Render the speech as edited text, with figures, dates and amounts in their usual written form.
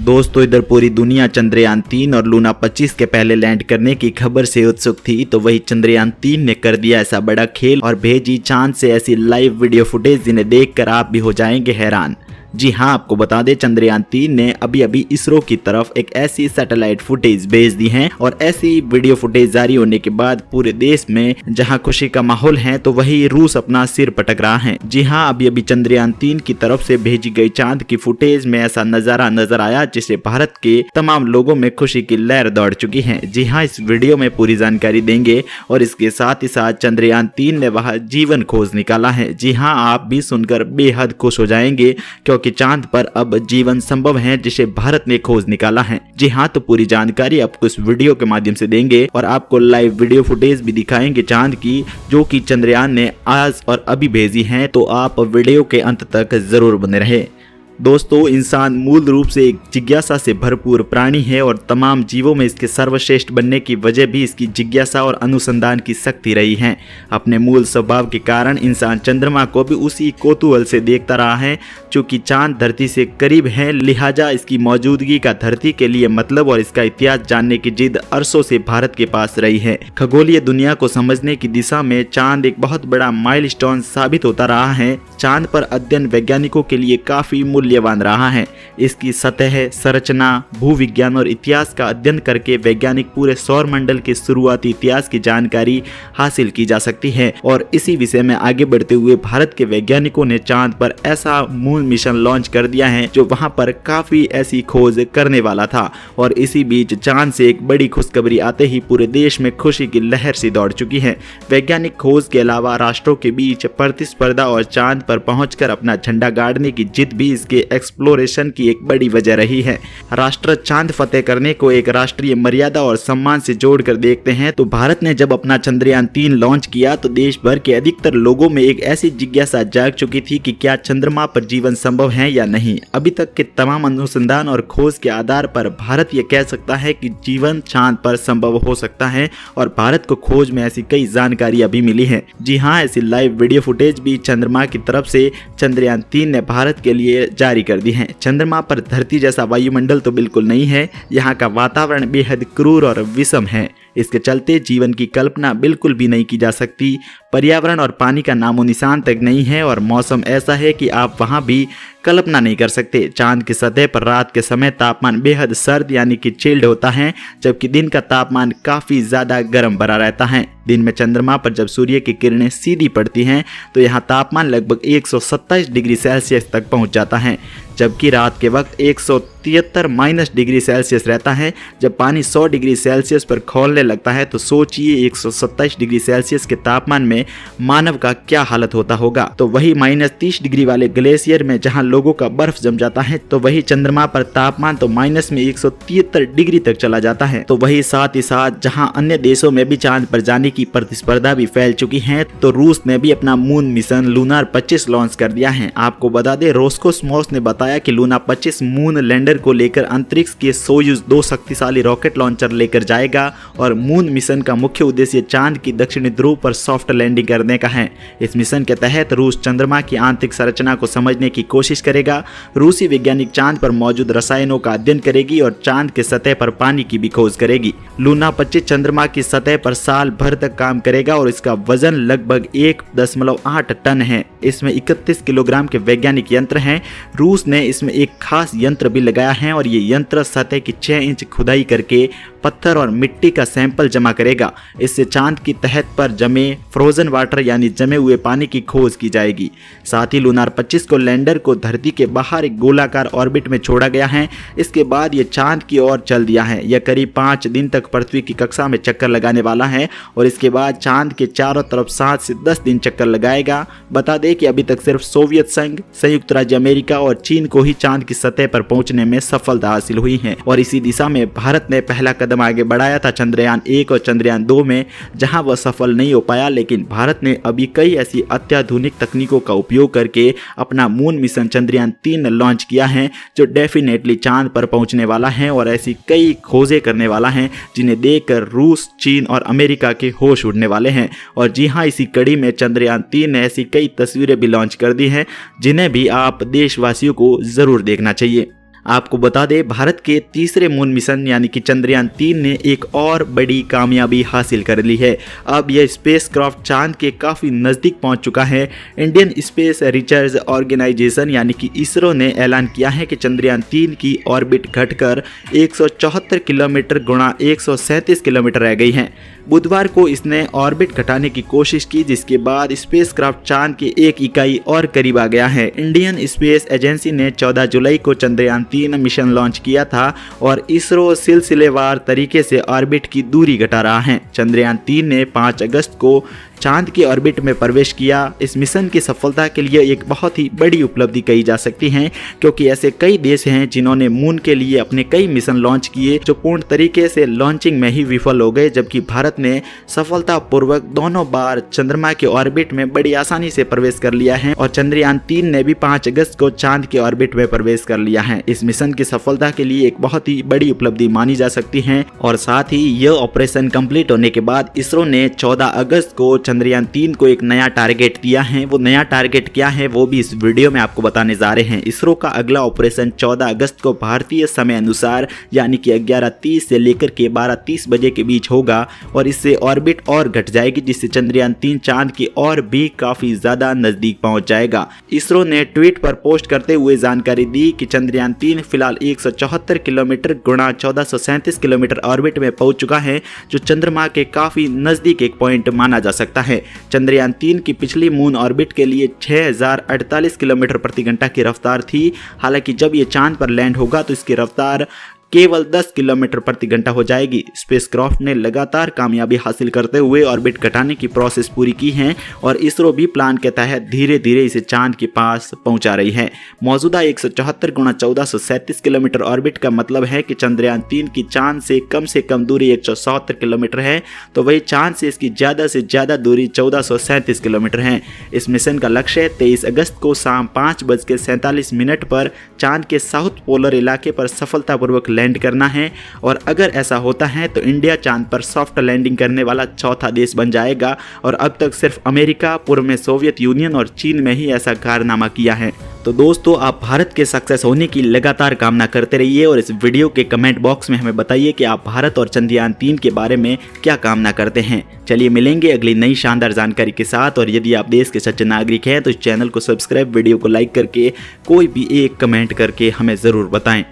दोस्तों इधर पूरी दुनिया चंद्रयान 3 और लूना 25 के पहले लैंड करने की खबर से उत्सुक थी, तो वही चंद्रयान 3 ने कर दिया ऐसा बड़ा खेल और भेजी चांद से ऐसी लाइव वीडियो फुटेज जिन्हें देखकर आप भी हो जाएंगे हैरान। जी हां, आपको बता दें चंद्रयान 3 ने अभी इसरो की तरफ एक ऐसी सैटेलाइट फुटेज भेज दी है और ऐसी वीडियो फुटेज जारी होने के बाद पूरे देश में जहां खुशी का माहौल है तो वही रूस अपना सिर पटक रहा है। जी हां, अभी चंद्रयान 3 की तरफ से भेजी गई चांद की फुटेज में ऐसा नजारा नजर आया जिससे भारत के तमाम लोगों में खुशी की लहर दौड़ चुकी है। जी हां, इस वीडियो में पूरी जानकारी देंगे और इसके साथ ही साथ चंद्रयान 3 ने वहां जीवन खोज निकाला है। जी हां, आप भी सुनकर बेहद खुश हो जाएंगे क्योंकि चांद पर अब जीवन संभव है जिसे भारत ने खोज निकाला है। जी हां, तो पूरी जानकारी आपको इस वीडियो के माध्यम से देंगे और आपको लाइव वीडियो फुटेज भी दिखाएंगे चांद की जो कि चंद्रयान ने आज और अभी भेजी है, तो आप वीडियो के अंत तक जरूर बने रहे। दोस्तों, इंसान मूल रूप से एक जिज्ञासा से भरपूर प्राणी है और तमाम जीवों में इसके सर्वश्रेष्ठ बनने की वजह भी इसकी जिज्ञासा और अनुसंधान की शक्ति रही है। अपने मूल स्वभाव के कारण इंसान चंद्रमा को भी उसी कौतूहल से देखता रहा है। चूंकि चांद धरती से करीब है, लिहाजा इसकी मौजूदगी का धरती के लिए मतलब और इसका इतिहास जानने की जिद अरसों से भारत के पास रही है। खगोलीय दुनिया को समझने की दिशा में चांद एक बहुत बड़ा माइलस्टोन साबित होता रहा है। चांद पर अध्ययन वैज्ञानिकों के लिए काफी मूल्यवान रहा है। इसकी सतह, संरचना, भूविज्ञान और इतिहास का अध्ययन करके वैज्ञानिक पूरे सौर मंडल के शुरुआती इतिहास की जानकारी हासिल की जा सकती है और इसी विषय में आगे बढ़ते हुए भारत के वैज्ञानिकों ने चांद पर ऐसा मून मिशन लॉन्च कर दिया है जो वहां पर काफी ऐसी खोज करने वाला था। और इसी बीच चांद से एक बड़ी खुशखबरी आते ही पूरे देश में खुशी की लहर सी दौड़ चुकी है। वैज्ञानिक खोज के अलावा राष्ट्रों के बीच प्रतिस्पर्धा और चांद पर पहुंचकर अपना झंडा गाड़ने की जिद भी इसके एक्सप्लोरेशन की एक बड़ी वजह रही है। राष्ट्र चांद फतेह करने को एक राष्ट्रीय मर्यादा और सम्मान से जोड़कर देखते हैं, तो भारत ने जब अपना चंद्रयान 3 लॉन्च किया तो देश भर के अधिकतर लोगों में एक ऐसी जिज्ञासा जाग चुकी थी कि क्या चंद्रमा पर जीवन संभव है या नहीं। अभी तक के तमाम अनुसंधान और खोज के आधार पर भारत ये कह सकता है कि जीवन चांद पर संभव हो सकता है और भारत को खोज में ऐसी कई जानकारी अभी मिली है। जी हाँ, ऐसी लाइव वीडियो फुटेज भी चंद्रमा की तरफ से चंद्रयान 3 ने भारत के लिए जारी कर दी है। चंद्रमा पर धरती जैसा वायुमंडल तो बिल्कुल नहीं है। यहाँ का वातावरण बेहद क्रूर और विषम है। इसके चलते जीवन की कल्पना बिल्कुल भी नहीं की जा सकती। पर्यावरण और पानी का नामो निशान तक नहीं है और मौसम ऐसा है कि आप वहां भी कल्पना नहीं कर सकते। चांद की सतह पर रात के समय तापमान बेहद सर्द यानी कि चिल्ड होता है, जबकि दिन का तापमान काफी ज्यादा गर्म भरा रहता है। दिन में चंद्रमा पर जब सूर्य की किरणें सीधी पड़ती हैं तो यहाँ तापमान लगभग 127 डिग्री सेल्सियस तक पहुँच जाता है, जबकि रात के वक्त 173 डिग्री सेल्सियस रहता है। जब पानी 100 डिग्री सेल्सियस पर खौलने लगता है तो सोचिए 127 डिग्री सेल्सियस के तापमान में मानव का क्या हालत होता होगा। तो वही -30 डिग्री वाले ग्लेशियर में जहां लोगों का बर्फ जम जाता है, तो वही चंद्रमा पर तापमान तो माइनस में 173 डिग्री तक चला जाता है। तो वही साथ ही साथ जहां अन्य देशों में भी चांद पर जाने की प्रतिस्पर्धा भी फैल चुकी है, तो रूस ने भी अपना मून मिशन लूना 25 लॉन्च कर दिया है। आपको बता दें रोस्कोसमोस ने बताया कि लूना 25 मून लैंडर को लेकर अंतरिक्ष के सोयूज 2 शक्तिशाली रॉकेट लॉन्चर लेकर जाएगा और मून मिशन का मुख्य उद्देश्य चांद की दक्षिणी ध्रुव पर सॉफ्ट लैंडिंग करने का है। इस मिशन के तहत रूस चंद्रमा की आंतरिक संरचना को समझने की कोशिश करेगा। रूसी वैज्ञानिक चांद पर मौजूद रसायनों का अध्ययन करेगी और चांद के सतह पर पानी की भी खोज करेगी। लूना 25 चंद्रमा की सतह पर साल भर तक काम करेगा और इसका वजन लगभग 1.8 टन है। इसमें 31 किलोग्राम के वैज्ञानिक यंत्र हैं। रूस ने इसमें एक खास यंत्र भी लगाया है और ये यंत्र सतह की 6 इंच खुदाई करके पत्थर और मिट्टी का सैंपल जमा करेगा। इससे चांद की तहत पर जमे फ्रोजन वाटर यानी जमे हुए पानी की खोज की जाएगी। साथ ही लूना 25 को लैंडर को धरती के बाहर एक गोलाकार ऑर्बिट में छोड़ा गया है। इसके बाद ये चांद की ओर चल दिया है। यह करीब 5 दिन तक पृथ्वी की कक्षा में चक्कर लगाने वाला है और इसके बाद चांद के चारों तरफ 7 से 10 दिन चक्कर लगाएगा। बता दें कि अभी तक सिर्फ सोवियत संघ, संयुक्त राज्य अमेरिका और चीन को ही चांद की सतह पर पहुंचने में सफलता हासिल हुई है और इसी दिशा में भारत ने पहला कदम आगे बढ़ाया था चंद्रयान 1 और चंद्रयान 2 में, जहां वह सफल नहीं हो पाया। लेकिन भारत ने अभी कई ऐसी अत्याधुनिक तकनीकों का उपयोग करके अपना मून मिशन चंद्रयान 3 लॉन्च किया है जो डेफिनेटली चांद पर पहुंचने वाला है और ऐसी कई खोजें करने वाला है जिन्हें देखकर रूस, चीन और अमेरिका के होश उड़ने वाले हैं। और जी हाँ, इसी कड़ी में चंद्रयान 3 ने ऐसी कई तस्वीरें भी लॉन्च कर दी हैं जिन्हें भी आप देशवासियों को जरूर देखना चाहिए। आपको बता दें, भारत के तीसरे मून मिशन यानी कि चंद्रयान 3 ने एक और बड़ी कामयाबी हासिल कर ली है। अब यह स्पेसक्राफ्ट चांद के काफ़ी नज़दीक पहुंच चुका है। इंडियन स्पेस रिसर्च ऑर्गेनाइजेशन यानी कि इसरो ने ऐलान किया है कि चंद्रयान 3 की ऑर्बिट घटकर 174 किलोमीटर गुणा 137 किलोमीटर रह गई है। बुधवार को इसने ऑर्बिट घटाने की कोशिश की, जिसके बाद स्पेसक्राफ्ट चांद के एक इकाई और करीब आ गया है। इंडियन स्पेस एजेंसी ने 14 जुलाई को चंद्रयान 3 मिशन लॉन्च किया था और इसरो सिलसिलेवार तरीके से ऑर्बिट की दूरी घटा रहा है। चंद्रयान 3 ने 5 अगस्त को चांद की ऑर्बिट में प्रवेश किया। इस मिशन की सफलता के लिए एक बहुत ही बड़ी उपलब्धि कही जा सकती है, क्योंकि ऐसे कई देश हैं जिन्होंने मून के लिए अपने कई मिशन लॉन्च किए जो पूर्ण तरीके से लॉन्चिंग में ही विफल हो गए, जबकि भारत ने सफलतापूर्वक दोनों बार चंद्रमा के ऑर्बिट में बड़ी आसानी से प्रवेश कर लिया है और चंद्रयान 3 ने भी 5 अगस्त को चांद के ऑर्बिट में प्रवेश कर लिया है। इस मिशन की सफलता के लिए एक बहुत ही बड़ी उपलब्धि मानी जा सकती है और साथ ही यह ऑपरेशन कंप्लीट होने के बाद इसरो ने 14 अगस्त को चंद्रयान 3 को एक नया टारगेट दिया है। वो नया टारगेट क्या है वो भी इस वीडियो में आपको बताने जा रहे हैं। इसरो का अगला ऑपरेशन 14 अगस्त को भारतीय समय अनुसार यानी कि 11:30 से लेकर के 12:30 बजे के बीच होगा और इससे ऑर्बिट और घट जाएगी, जिससे चंद्रयान 3 चांद की और भी काफी ज्यादा नजदीक पहुंच जाएगा। इसरो ने ट्वीट पर पोस्ट करते हुए जानकारी दी कि चंद्रयान 3 फिलहाल 174 किलोमीटर गुणा 1437 किलोमीटर ऑर्बिट में पहुंच चुका है, जो चंद्रमा के काफी नजदीक एक पॉइंट माना जा सकता है। चंद्रयान 3 की पिछली मून ऑर्बिट के लिए 6048 किलोमीटर प्रति घंटा की रफ्तार थी। हालांकि जब ये चांद पर लैंड होगा तो इसकी रफ्तार केवल 10 किलोमीटर प्रति घंटा हो जाएगी। स्पेसक्राफ्ट ने लगातार कामयाबी हासिल करते हुए ऑर्बिट घटाने की प्रोसेस पूरी की है और इसरो भी प्लान के तहत धीरे धीरे इसे चांद के पास पहुंचा रही है। मौजूदा 174 गुणा 1437 किलोमीटर ऑर्बिट का मतलब है कि चंद्रयान 3 की चांद से कम दूरी 174 किलोमीटर है, तो वही चांद से इसकी ज़्यादा से ज़्यादा दूरी 1437 किलोमीटर है। इस मिशन का लक्ष्य 23 अगस्त को शाम 5:47 पर चांद के साउथ पोलर इलाके पर सफलतापूर्वक लैंड करना है और अगर ऐसा होता है तो इंडिया चांद पर सॉफ्ट लैंडिंग करने वाला चौथा देश बन जाएगा और अब तक सिर्फ अमेरिका, पूर्व में सोवियत यूनियन और चीन में ही ऐसा कारनामा किया है। तो दोस्तों, आप भारत के सक्सेस होने की लगातार कामना करते रहिए और इस वीडियो के कमेंट बॉक्स में हमें बताइए कि आप भारत और चंद्रयान 3 के बारे में क्या कामना करते हैं। चलिए मिलेंगे अगली नई शानदार जानकारी के साथ और यदि आप देश के सच्चे नागरिक हैं तो इस चैनल को सब्सक्राइब, वीडियो को लाइक करके कोई भी एक कमेंट करके हमें ज़रूर बताएं।